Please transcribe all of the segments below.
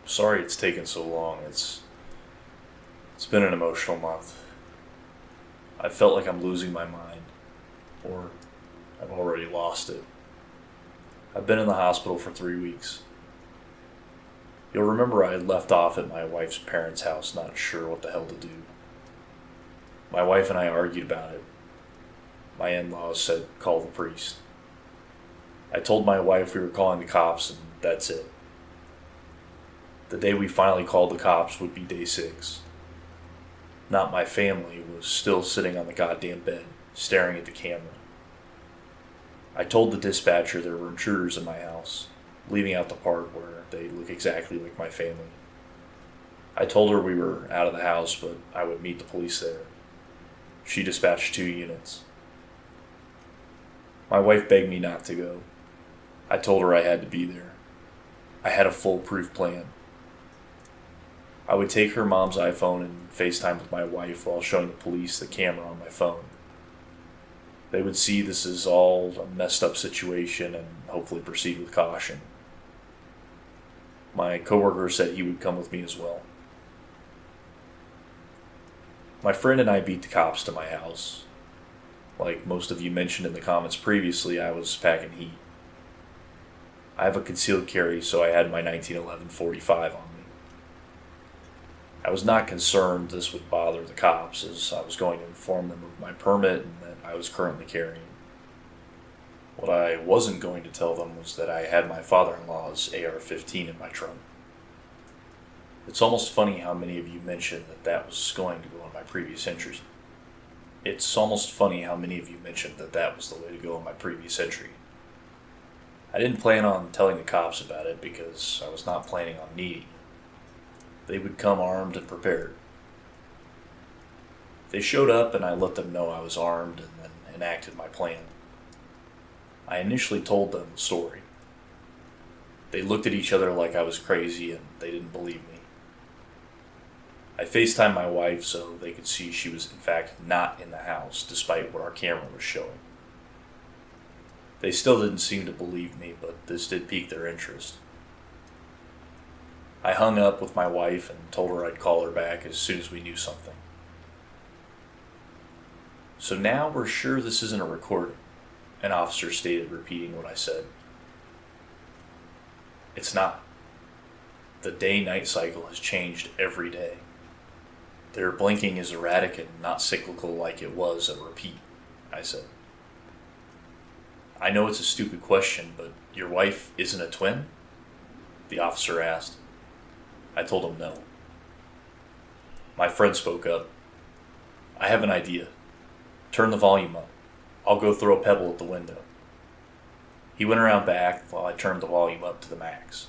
Sorry it's taken so long. It's been an emotional month. I felt like I'm losing my mind, or I've already lost it. I've been in the hospital for 3 weeks. You'll remember I had left off at my wife's parents' house, not sure what the hell to do. My wife and I argued about it. My in-laws said, call the priest. I told my wife we were calling the cops, and that's it. The day we finally called the cops would be day 6. Not my family was still sitting on the goddamn bed, staring at the camera. I told the dispatcher there were intruders in my house, leaving out the part where they look exactly like my family. I told her we were out of the house, but I would meet the police there. She dispatched 2 units. My wife begged me not to go. I told her I had to be there. I had a foolproof plan. I would take her mom's iPhone and FaceTime with my wife while showing the police the camera on my phone. They would see this is all a messed up situation and hopefully proceed with caution. My coworker said he would come with me as well. My friend and I beat the cops to my house. Like most of you mentioned in the comments previously, I was packing heat. I have a concealed carry, so I had my 1911 45 on me. I was not concerned this would bother the cops, as I was going to inform them of my permit and that I was currently carrying. What I wasn't going to tell them was that I had my father-in-law's AR-15 in my trunk. It's almost funny how many of you mentioned that that was going to go in my previous entries. It's almost funny how many of you mentioned that that was the way to go in my previous entry. I didn't plan on telling the cops about it because I was not planning on needing it. They would come armed and prepared. They showed up and I let them know I was armed and then enacted my plan. I initially told them the story. They looked at each other like I was crazy and they didn't believe me. I FaceTimed my wife so they could see she was in fact not in the house despite what our camera was showing. They still didn't seem to believe me, but this did pique their interest. I hung up with my wife and told her I'd call her back as soon as we knew something. So now we're sure this isn't a recording, an officer stated, repeating what I said. It's not. The day-night cycle has changed every day. Their blinking is erratic and not cyclical like it was at repeat, I said. I know it's a stupid question, but your wife isn't a twin? The officer asked. I told him no. My friend spoke up. I have an idea. Turn the volume up. I'll go throw a pebble at the window. He went around back while I turned the volume up to the max.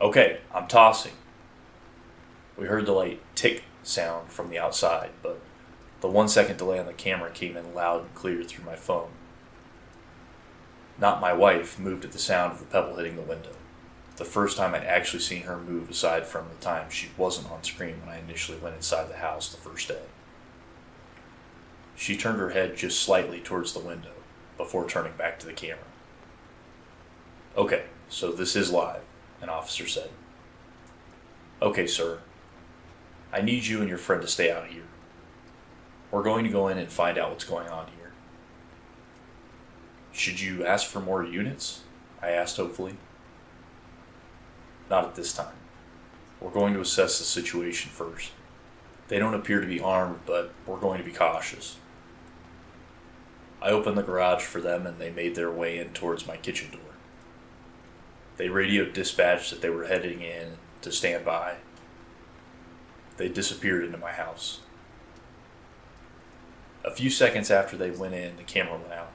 Okay, I'm tossing. We heard the light tick sound from the outside, but the 1-second delay on the camera came in loud and clear through my phone. Not my wife moved at the sound of the pebble hitting the window. The first time I'd actually seen her move aside from the time she wasn't on screen when I initially went inside the house the first day. She turned her head just slightly towards the window before turning back to the camera. Okay, so this is live, an officer said. Okay, sir. I need you and your friend to stay out here. We're going to go in and find out what's going on here. Should you ask for more units? I asked hopefully. Not at this time. We're going to assess the situation first. They don't appear to be armed, but we're going to be cautious. I opened the garage for them and they made their way in towards my kitchen door. They radioed dispatch that they were heading in to stand by. They disappeared into my house. A few seconds after they went in, the camera went out.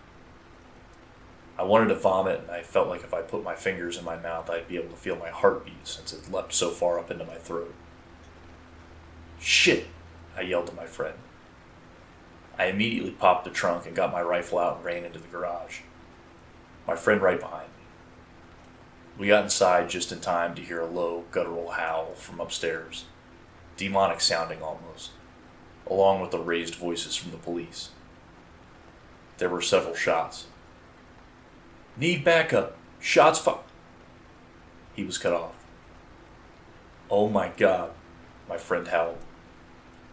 I wanted to vomit, and I felt like if I put my fingers in my mouth, I'd be able to feel my heartbeat since it leapt so far up into my throat. Shit, I yelled to my friend. I immediately popped the trunk and got my rifle out and ran into the garage. My friend right behind me. We got inside just in time to hear a low, guttural howl from upstairs, demonic sounding almost, along with the raised voices from the police. There were several shots. Need backup. Shots fired. He was cut off. "Oh my God," my friend howled.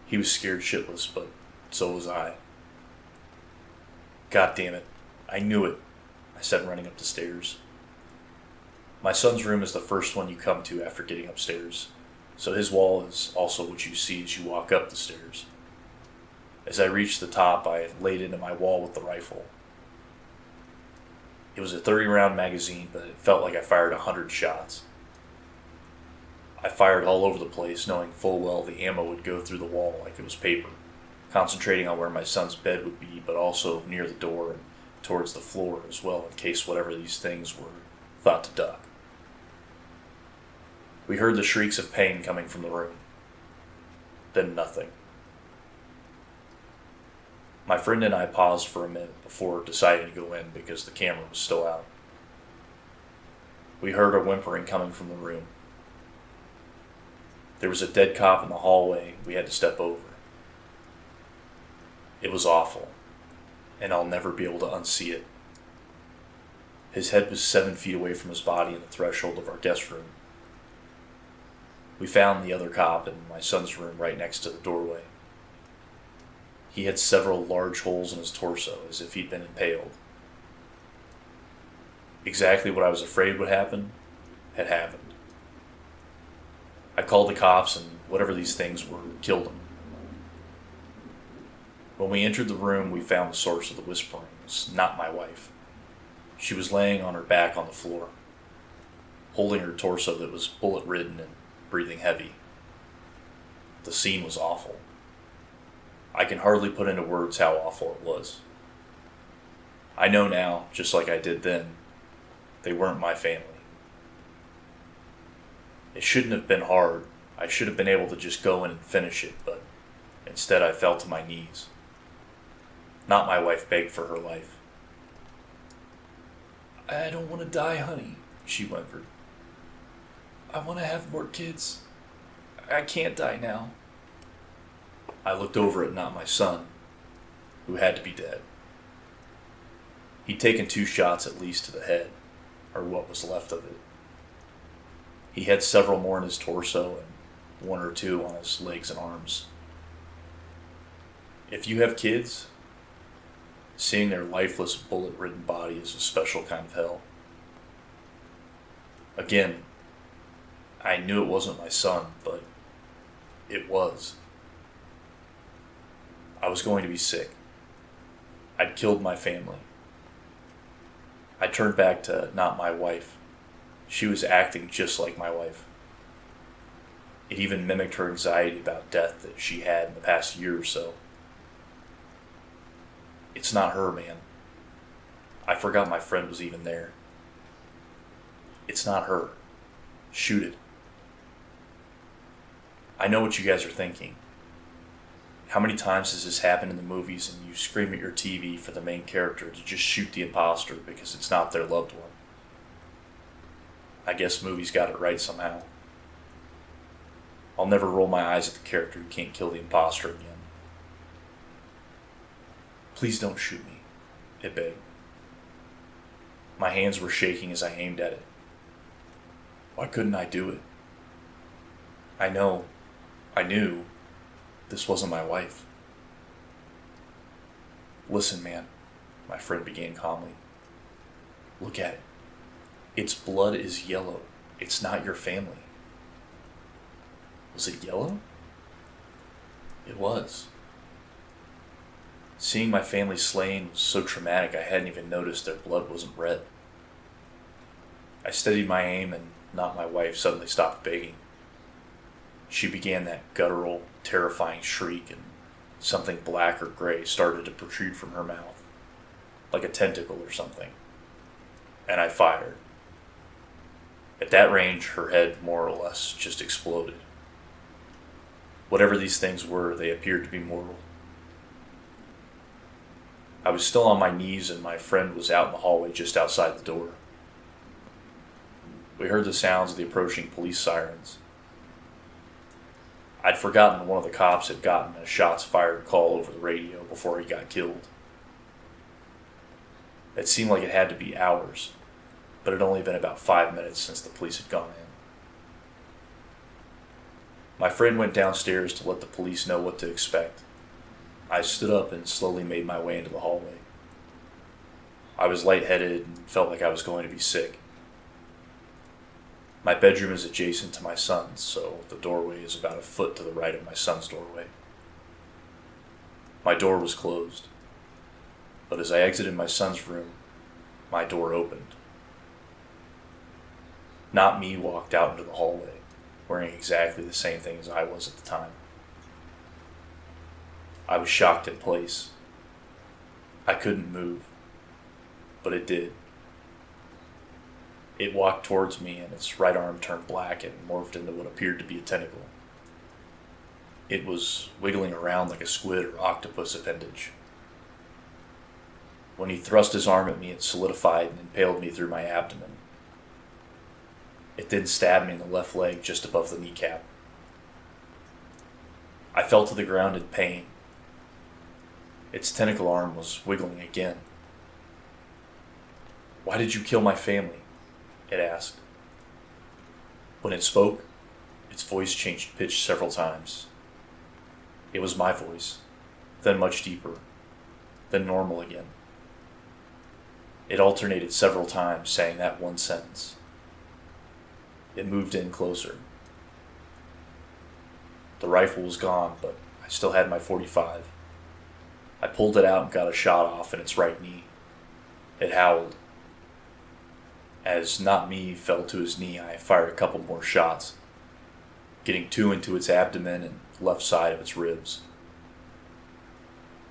He was scared shitless, but so was I. "God damn it. I knew it," I said, running up the stairs. My son's room is the first one you come to after getting upstairs, so his wall is also what you see as you walk up the stairs. As I reached the top, I laid into my wall with the rifle. It was a 30-round magazine, but it felt like I fired 100 shots. I fired all over the place, knowing full well the ammo would go through the wall like it was paper, concentrating on where my son's bed would be, but also near the door and towards the floor as well, in case whatever these things were thought to duck. We heard the shrieks of pain coming from the room. Then nothing. My friend and I paused for a minute before deciding to go in because the camera was still out. We heard a whimpering coming from the room. There was a dead cop in the hallway we had to step over. It was awful, and I'll never be able to unsee it. His head was 7 feet away from his body in the threshold of our guest room. We found the other cop in my son's room right next to the doorway. He had several large holes in his torso, as if he'd been impaled. Exactly what I was afraid would happen had happened. I called the cops, and whatever these things were killed him. When we entered the room, we found the source of the whispering. It was not my wife. She was laying on her back on the floor, holding her torso that was bullet-ridden and breathing heavy. The scene was awful. I can hardly put into words how awful it was. I know now, just like I did then, they weren't my family. It shouldn't have been hard. I should have been able to just go in and finish it, but instead I fell to my knees. Not my wife begged for her life. "I don't want to die, honey," she whimpered. "I want to have more kids. I can't die now." I looked over at not my son, who had to be dead. He'd taken 2 shots at least to the head, or what was left of it. He had several more in his torso and 1 or 2 on his legs and arms. If you have kids, seeing their lifeless, bullet-ridden body is a special kind of hell. Again, I knew it wasn't my son, but it was. I was going to be sick. I'd killed my family. I turned back to not my wife. She was acting just like my wife. It even mimicked her anxiety about death that she had in the past year or so. It's not her, man. I forgot my friend was even there. It's not her. Shoot it. I know what you guys are thinking. How many times has this happened in the movies and you scream at your TV for the main character to just shoot the imposter because it's not their loved one? I guess movies got it right somehow. I'll never roll my eyes at the character who can't kill the imposter again. "Please don't shoot me," it begged. My hands were shaking as I aimed at it. Why couldn't I do it? I knew, this wasn't my wife. "Listen, man," my friend began calmly. "Look at it. Its blood is yellow. It's not your family." Was it yellow? It was. Seeing my family slain was so traumatic I hadn't even noticed their blood wasn't red. I steadied my aim and not my wife suddenly stopped begging. She began that guttural, terrifying shriek and something black or gray started to protrude from her mouth, like a tentacle or something. And I fired. At that range, her head more or less just exploded. Whatever these things were, they appeared to be mortal. I was still on my knees and my friend was out in the hallway just outside the door. We heard the sounds of the approaching police sirens. I'd forgotten one of the cops had gotten a shots fired call over the radio before he got killed. It seemed like it had to be hours, but it had only been about 5 minutes since the police had gone in. My friend went downstairs to let the police know what to expect. I stood up and slowly made my way into the hallway. I was lightheaded and felt like I was going to be sick. My bedroom is adjacent to my son's, so the doorway is about a foot to the right of my son's doorway. My door was closed, but as I exited my son's room, my door opened. Not me walked out into the hallway, wearing exactly the same thing as I was at the time. I was shocked in place. I couldn't move, but it did. It walked towards me and its right arm turned black and morphed into what appeared to be a tentacle. It was wiggling around like a squid or octopus appendage. When he thrust his arm at me, it solidified and impaled me through my abdomen. It then stabbed me in the left leg just above the kneecap. I fell to the ground in pain. Its tentacle arm was wiggling again. "Why did you kill my family?" it asked. When it spoke, its voice changed pitch several times. It was my voice, then much deeper, then normal again. It alternated several times, saying that one sentence. It moved in closer. The rifle was gone, but I still had my .45. I pulled it out and got a shot off in its right knee. It howled. As Not Me fell to his knee, I fired a couple more shots, getting 2 into its abdomen and left side of its ribs.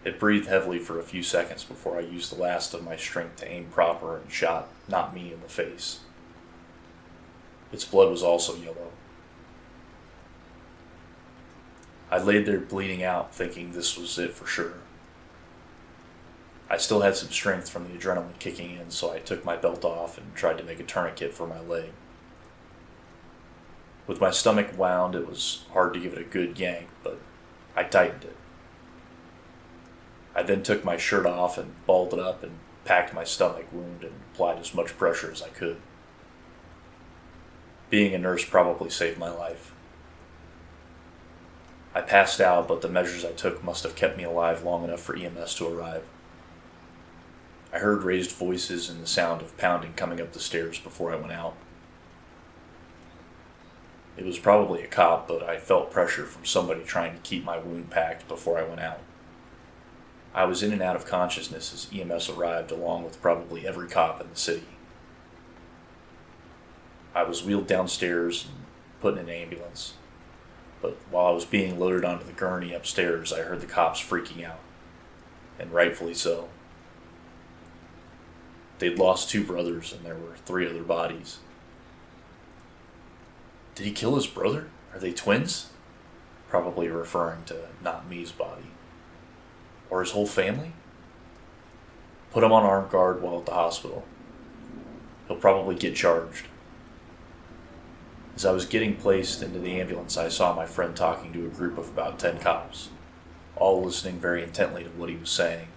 It breathed heavily for a few seconds before I used the last of my strength to aim proper and shot Not Me in the face. Its blood was also yellow. I laid there bleeding out, thinking this was it for sure. I still had some strength from the adrenaline kicking in, so I took my belt off and tried to make a tourniquet for my leg. With my stomach wound, it was hard to give it a good yank, but I tightened it. I then took my shirt off and balled it up and packed my stomach wound and applied as much pressure as I could. Being a nurse probably saved my life. I passed out, but the measures I took must have kept me alive long enough for EMS to arrive. I heard raised voices and the sound of pounding coming up the stairs before I went out. It was probably a cop, but I felt pressure from somebody trying to keep my wound packed before I went out. I was in and out of consciousness as EMS arrived, along with probably every cop in the city. I was wheeled downstairs and put in an ambulance, but while I was being loaded onto the gurney upstairs, I heard the cops freaking out, and rightfully so. They'd lost 2 brothers, and there were 3 other bodies. Did he kill his brother? Are they twins? Probably referring to Not Me's body. Or his whole family? Put him on armed guard while at the hospital. He'll probably get charged. As I was getting placed into the ambulance, I saw my friend talking to a group of about 10 cops, all listening very intently to what he was saying.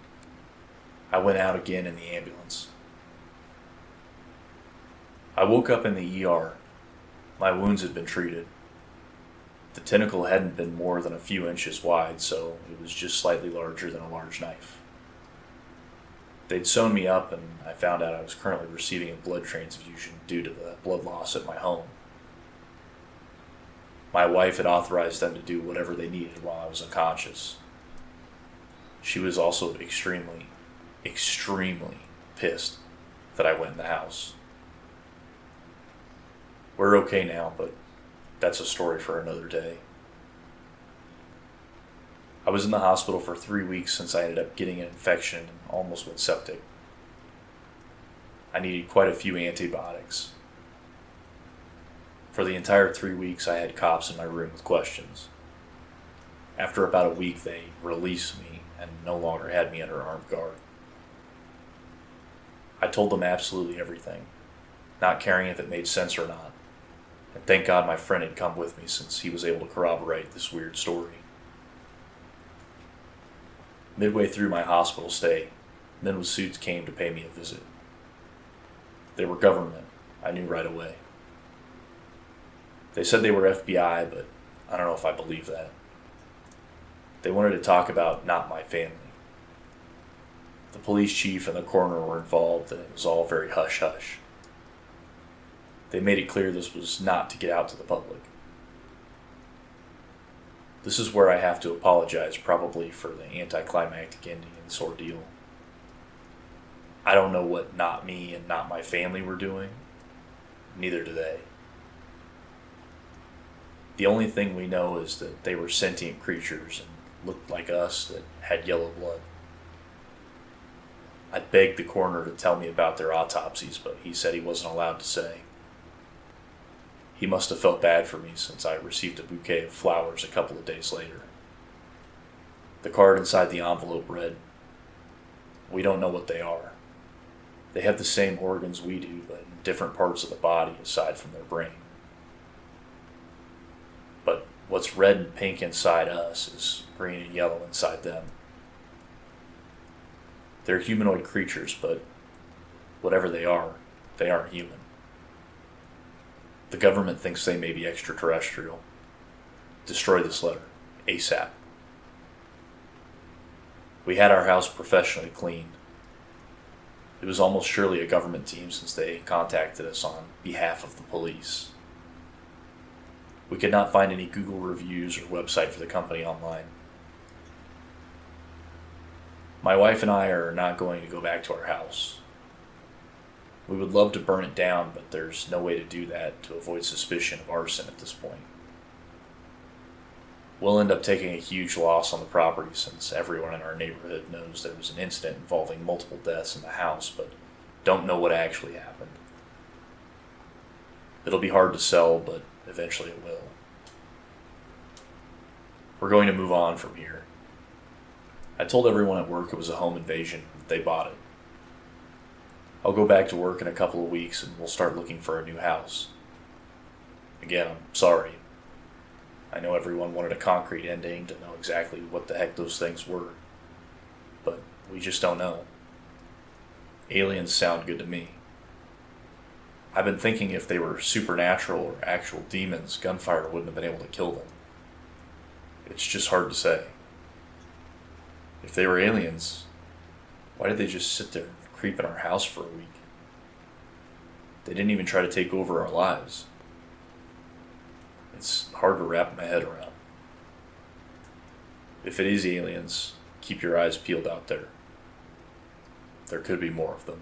I went out again in the ambulance. I woke up in the ER. My wounds had been treated. The tentacle hadn't been more than a few inches wide, so it was just slightly larger than a large knife. They'd sewn me up, and I found out I was currently receiving a blood transfusion due to the blood loss at my home. My wife had authorized them to do whatever they needed while I was unconscious. She was also extremely pissed that I went in the house. We're okay now, but that's a story for another day. I was in the hospital for 3 weeks since I ended up getting an infection and almost went septic. I needed quite a few antibiotics. For the entire 3 weeks, I had cops in my room with questions. After about a week, they released me and no longer had me under armed guard. I told them absolutely everything, not caring if it made sense or not. And thank God my friend had come with me since he was able to corroborate this weird story. Midway through my hospital stay, men with suits came to pay me a visit. They were government, I knew right away. They said they were FBI, but I don't know if I believe that. They wanted to talk about not my family. The police chief and the coroner were involved, and it was all very hush-hush. They made it clear this was not to get out to the public. This is where I have to apologize, probably, for the anticlimactic ending in this ordeal. I don't know what not me and not my family were doing. Neither do they. The only thing we know is that they were sentient creatures and looked like us that had yellow blood. I begged the coroner to tell me about their autopsies, but he said he wasn't allowed to say. He must have felt bad for me since I received a bouquet of flowers a couple of days later. The card inside the envelope read, "We don't know what they are. They have the same organs we do, but in different parts of the body aside from their brain. But what's red and pink inside us is green and yellow inside them. They're humanoid creatures, but whatever they aren't human. The government thinks they may be extraterrestrial. Destroy this letter, ASAP." We had our house professionally cleaned. It was almost surely a government team since they contacted us on behalf of the police. We could not find any Google reviews or website for the company online. My wife and I are not going to go back to our house. We would love to burn it down, but there's no way to do that to avoid suspicion of arson at this point. We'll end up taking a huge loss on the property since everyone in our neighborhood knows there was an incident involving multiple deaths in the house, but don't know what actually happened. It'll be hard to sell, but eventually it will. We're going to move on from here. I told everyone at work it was a home invasion, but they bought it. I'll go back to work in a couple of weeks and we'll start looking for a new house. Again, I'm sorry. I know everyone wanted a concrete ending to know exactly what the heck those things were, but we just don't know. Aliens sound good to me. I've been thinking if they were supernatural or actual demons, gunfire wouldn't have been able to kill them. It's just hard to say. If they were aliens, why did they just sit there and creep in our house for a week? They didn't even try to take over our lives. It's hard to wrap my head around. If it is aliens, keep your eyes peeled out there. There could be more of them.